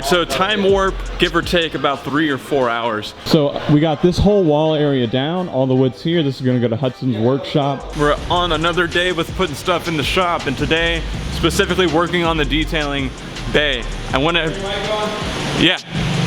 so time warp, give or take about 3 or 4 hours. So we got this whole wall area down, all the wood's here. This is gonna go to Hudson's workshop. We're on another day with putting stuff in the shop, and today, specifically working on the detailing bay. I wanna, yeah.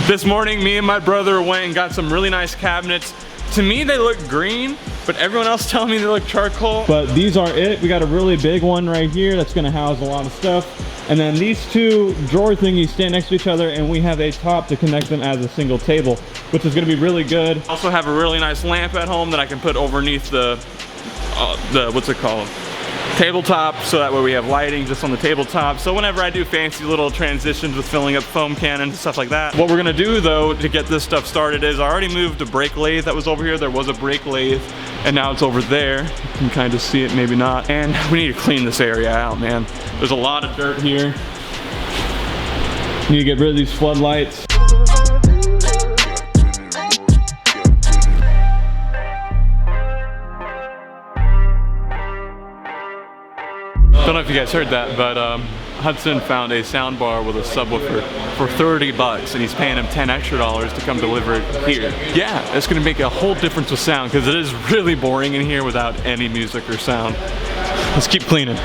This morning, me and my brother went and got some really nice cabinets. To me, they look green, but everyone else telling me they look charcoal. But these are it. We got a really big one right here that's gonna house a lot of stuff. And then these two drawer thingies stand next to each other, and we have a top to connect them as a single table, which is gonna be really good. Also have a really nice lamp at home that I can put underneath the what's it called? Tabletop, so that way we have lighting just on the tabletop. So whenever I do fancy little transitions with filling up foam cannons and stuff like that. What we're gonna do though to get this stuff started is I already moved a brake lathe that was over here. There was a brake lathe and now it's over there. You can kind of see it, maybe not. And we need to clean this area out, man. There's a lot of dirt here. Need to get rid of these floodlights. Don't know if you guys heard that, but Hudson found a sound bar with a subwoofer for 30 bucks, and he's paying him $10 extra to come deliver it here. Yeah, it's gonna make a whole difference with sound, because it is really boring in here without any music or sound. Let's keep cleaning.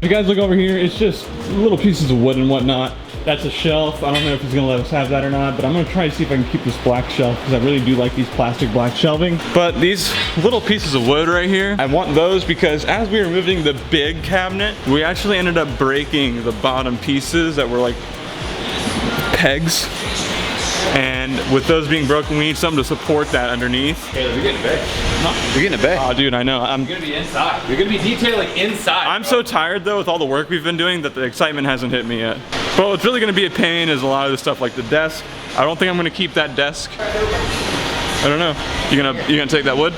If you guys look over here, it's just little pieces of wood and whatnot. That's a shelf. I don't know if he's gonna let us have that or not, but I'm gonna try to see if I can keep this black shelf because I really do like these plastic black shelving. But these little pieces of wood right here, I want those because as we were moving the big cabinet, we actually ended up breaking the bottom pieces that were like pegs. And with those being broken, we need something to support that underneath. You're getting a bay. No, you're getting a bay. Oh, dude, I know. You're gonna be inside. You're gonna be detailing inside. I'm so tired though with all the work we've been doing that the excitement hasn't hit me yet. But what's really gonna be a pain is a lot of the stuff like the desk. I don't think I'm gonna keep that desk. I don't know. You gonna take that wood?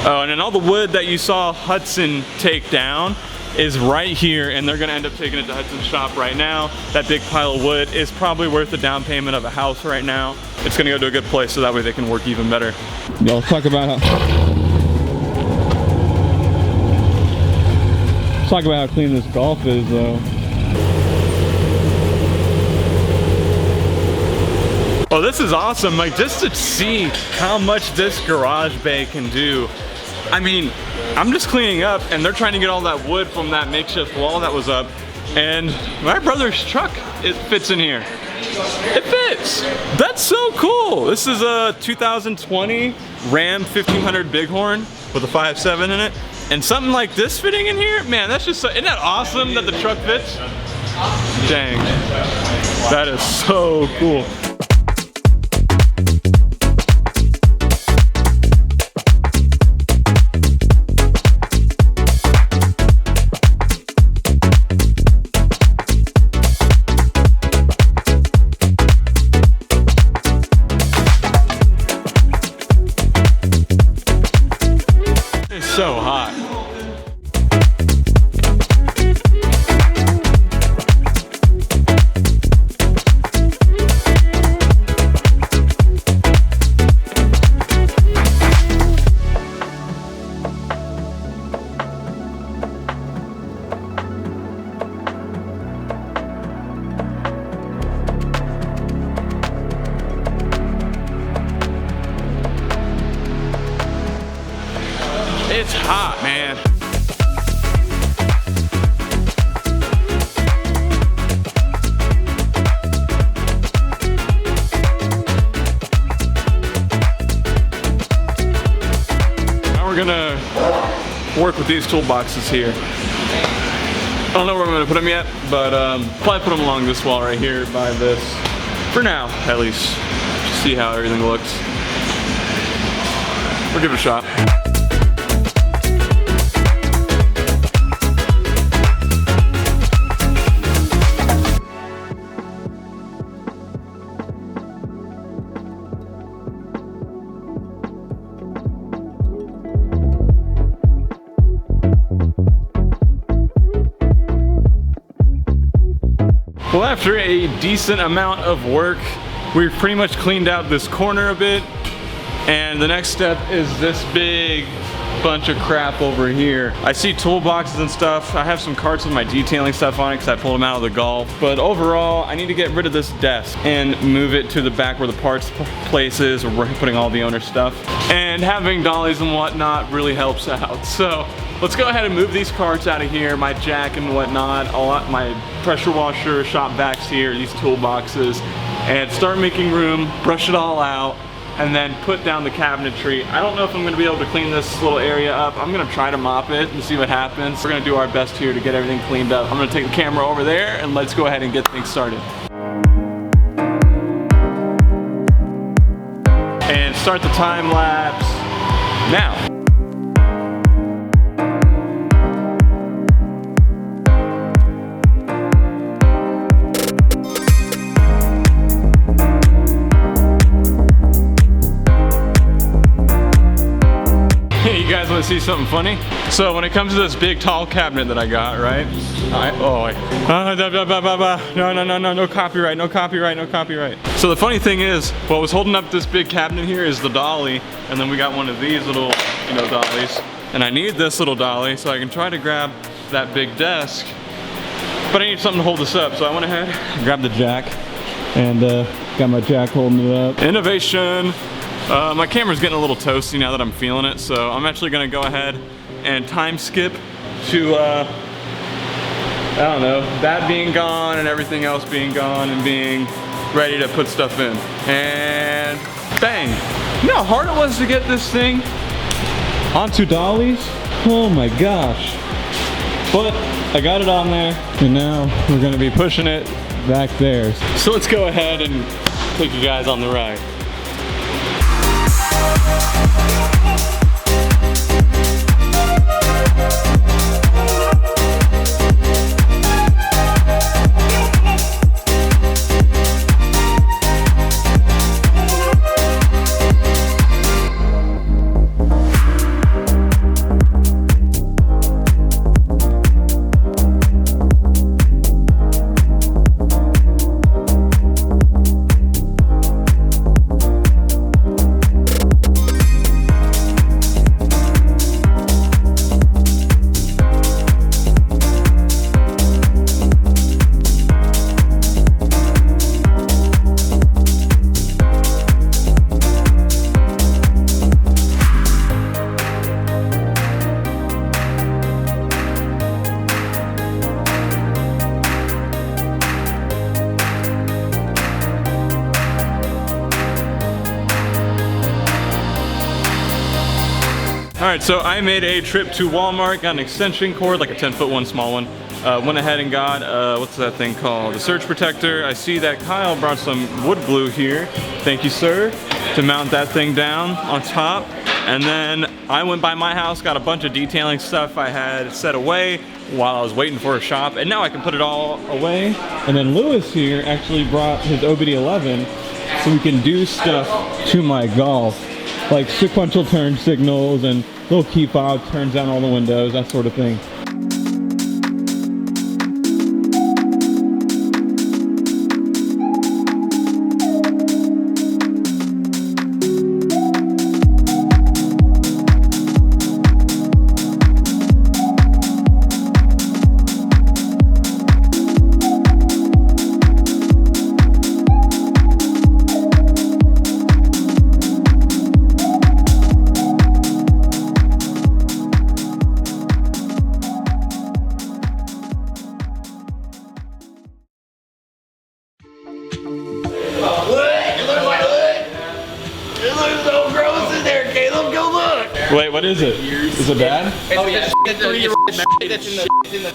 Oh, and then all the wood that you saw Hudson take down is right here, and they're gonna end up taking it to Hudson's shop right now. That big pile of wood is probably worth the down payment of a house right now. It's gonna go to a good place so that way they can work even better. Yeah, let's talk about how clean this golf is though. Oh, this is awesome. Like, just to see how much this garage bay can do. I mean, I'm just cleaning up and they're trying to get all that wood from that makeshift wall that was up. And my brother's truck, it fits in here. It fits. That's so cool. This is a 2020 Ram 1500 Bighorn with a 5.7 in it. And something like this fitting in here, man, that's just so, isn't that awesome that the truck fits? Dang, that is so cool. So hot. It's hot, man. Now we're gonna work with these toolboxes here. I don't know where I'm gonna put them yet, but probably put them along this wall right here by this. For now, at least. Just see how everything looks. We'll give it a shot. Well, after a decent amount of work, we've pretty much cleaned out this corner a bit. And the next step is this big bunch of crap over here. I see toolboxes and stuff. I have some carts with my detailing stuff on it because I pulled them out of the Golf. But overall, I need to get rid of this desk and move it to the back where the parts place is, where we're putting all the owner's stuff. And having dollies and whatnot really helps out. So let's go ahead and move these carts out of here, my jack and whatnot, my pressure washer, shop vacs here, these toolboxes, and start making room, brush it all out, and then put down the cabinetry. I don't know if I'm gonna be able to clean this little area up. I'm gonna try to mop it and see what happens. We're gonna do our best here to get everything cleaned up. I'm gonna take the camera over there and let's go ahead and get things started. And start the time lapse now. You guys want to see something funny? So when it comes to this big tall cabinet that I got, right? No copyright, no copyright, no copyright. So the funny thing is, what was holding up this big cabinet here is the dolly, and then we got one of these little, dollies. And I need this little dolly so I can try to grab that big desk, but I need something to hold this up. So I went ahead, grabbed the jack, and got my jack holding it up. Innovation. My camera's getting a little toasty now that I'm feeling it, so I'm actually gonna go ahead and time skip to, I don't know, that being gone and everything else being gone and being ready to put stuff in. And bang! You know how hard it was to get this thing onto dollies? Oh my gosh. But I got it on there, and now we're gonna be pushing it back there. So let's go ahead and take you guys on the ride. Alright, so I made a trip to Walmart, got an extension cord, like a 10-foot one, small one. Went ahead and got, what's that thing called? The surge protector. I see that Kyle brought some wood glue here. Thank you, sir. To mount that thing down on top. And then I went by my house, got a bunch of detailing stuff I had set away while I was waiting for a shop, and now I can put it all away. And then Lewis here actually brought his OBD11 so we can do stuff to my Golf, like sequential turn signals and little key fob turns down all the windows, that sort of thing. Wait, what is it? Is it bad? Oh yeah, it's 3-year-old that's in the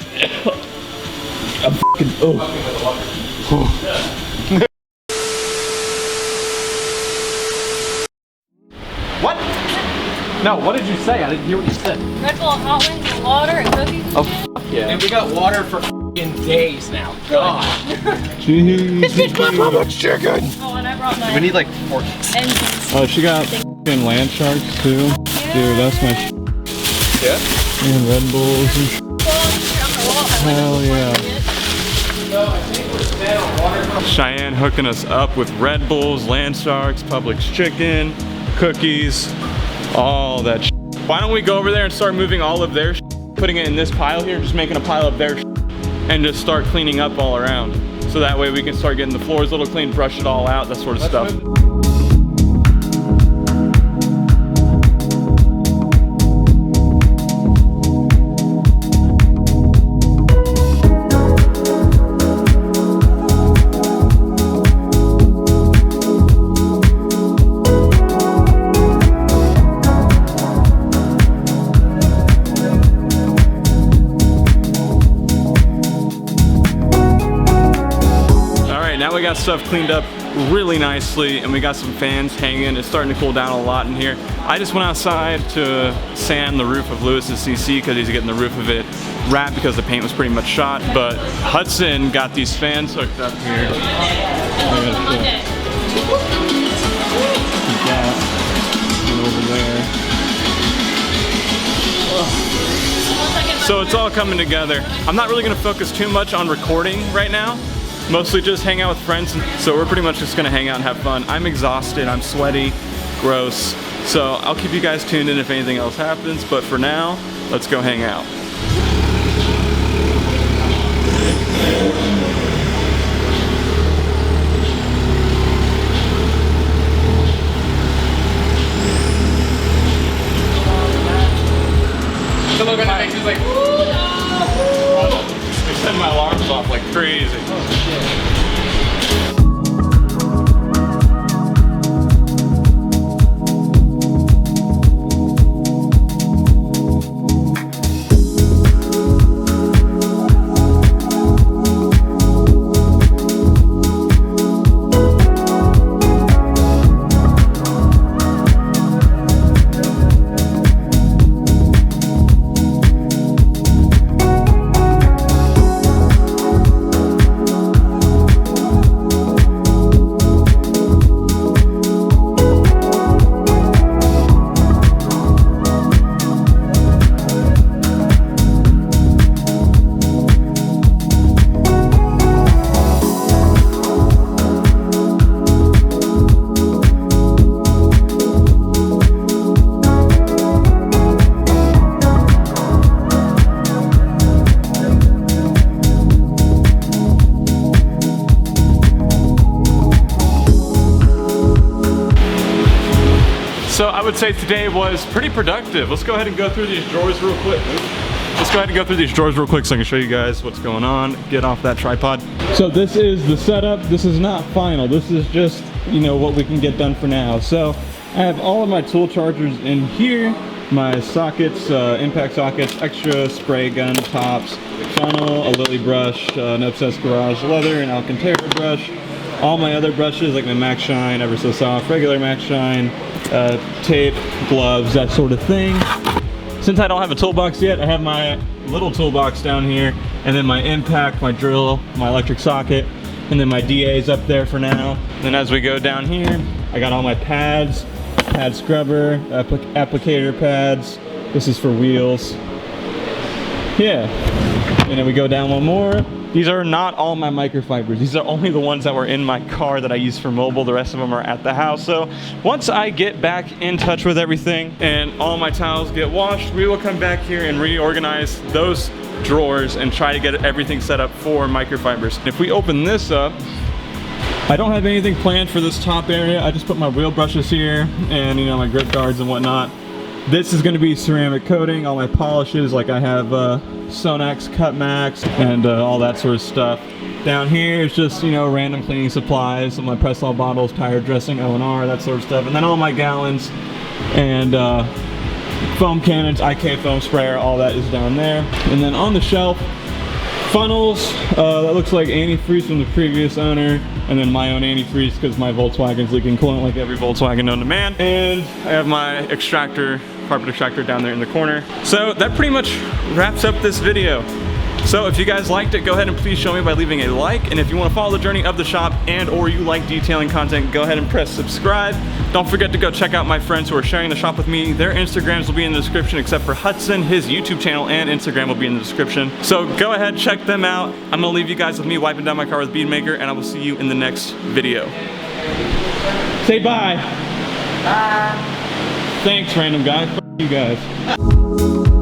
I'm fucking, oh. What? No, what did you say? I didn't hear what you said. Red Bull, hot wings, and water, and cookies. Oh, fuck yeah. And we got water for f***ing days now. God. Jeez. How much chicken? Oh, and I brought my We need like 4. engines. Oh, she got f***ing land sharks too. Yeah. Dude, that's my sh**. Yeah? And Red Bulls and sh**. Hell yeah. No, I think we're Cheyenne hooking us up with Red Bulls, Land Sharks, Publix chicken, cookies, all that shit. Why don't we go over there and start moving all of their shit, putting it in this pile here, just making a pile of their shit, and just start cleaning up all around. So that way we can start getting the floors a little clean, brush it all out, that sort of stuff. Now we got stuff cleaned up really nicely and we got some fans hanging. It's starting to cool down a lot in here. I just went outside to sand the roof of Lewis's CC because he's getting the roof of it wrapped because the paint was pretty much shot. But Hudson got these fans hooked up here. So it's all coming together. I'm not really gonna focus too much on recording right now. Mostly just hang out with friends, so we're pretty much just gonna hang out and have fun. I'm exhausted, I'm sweaty, gross, so I'll keep you guys tuned in if anything else happens, but for now, let's go hang out. So look at it, she's like, ooh, no! They send my alarms off like crazy. So I would say today was pretty productive. Let's go ahead and go through these drawers real quick. Let's go ahead and go through these drawers real quick so I can show you guys what's going on. Get off that tripod. So this is the setup. This is not final. This is just, you know, what we can get done for now. So I have all of my tool chargers in here. My sockets, impact sockets, extra spray gun tops, funnel, a lily brush, an Obsessed Garage leather, an Alcantara brush. All my other brushes like my Max Shine, Ever So Soft, regular Max Shine, tape, gloves, that sort of thing. Since I don't have a toolbox yet, I have my little toolbox down here, and then my impact, my drill, my electric socket, and then my DA's up there for now. Then as we go down here, I got all my pads, pad scrubber, applicator pads. This is for wheels. Yeah, and then we go down one more. These are not all my microfibers. These are only the ones that were in my car that I use for mobile. The rest of them are at the house. So once I get back in touch with everything and all my towels get washed, we will come back here and reorganize those drawers and try to get everything set up for microfibers. If we open this up, I don't have anything planned for this top area. I just put my wheel brushes here and, you know, my grip guards and whatnot. This is going to be ceramic coating, all my polishes, like I have Sonax Cut Max and all that sort of stuff. Down here is just, you know, random cleaning supplies, some of my Press-All bottles, tire dressing, O&R, that sort of stuff. And then all my gallons and foam cannons, IK foam sprayer, all that is down there. And then on the shelf, funnels, that looks like antifreeze from the previous owner, and then my own antifreeze because my Volkswagen's leaking coolant like every Volkswagen known to man. And I have my extractor, carpet extractor down there in the corner. So that pretty much wraps up this video. So if you guys liked it, go ahead and please show me by leaving a like. And if you want to follow the journey of the shop and or you like detailing content, go ahead and press subscribe. Don't forget to go check out my friends who are sharing the shop with me. Their Instagrams will be in the description, except for Hudson. His YouTube channel and Instagram will be in the description. So go ahead, check them out. I'm gonna leave you guys with me wiping down my car with Bead Maker, and I will see you in the next video. Say bye. Bye. Thanks, random guy. F you guys.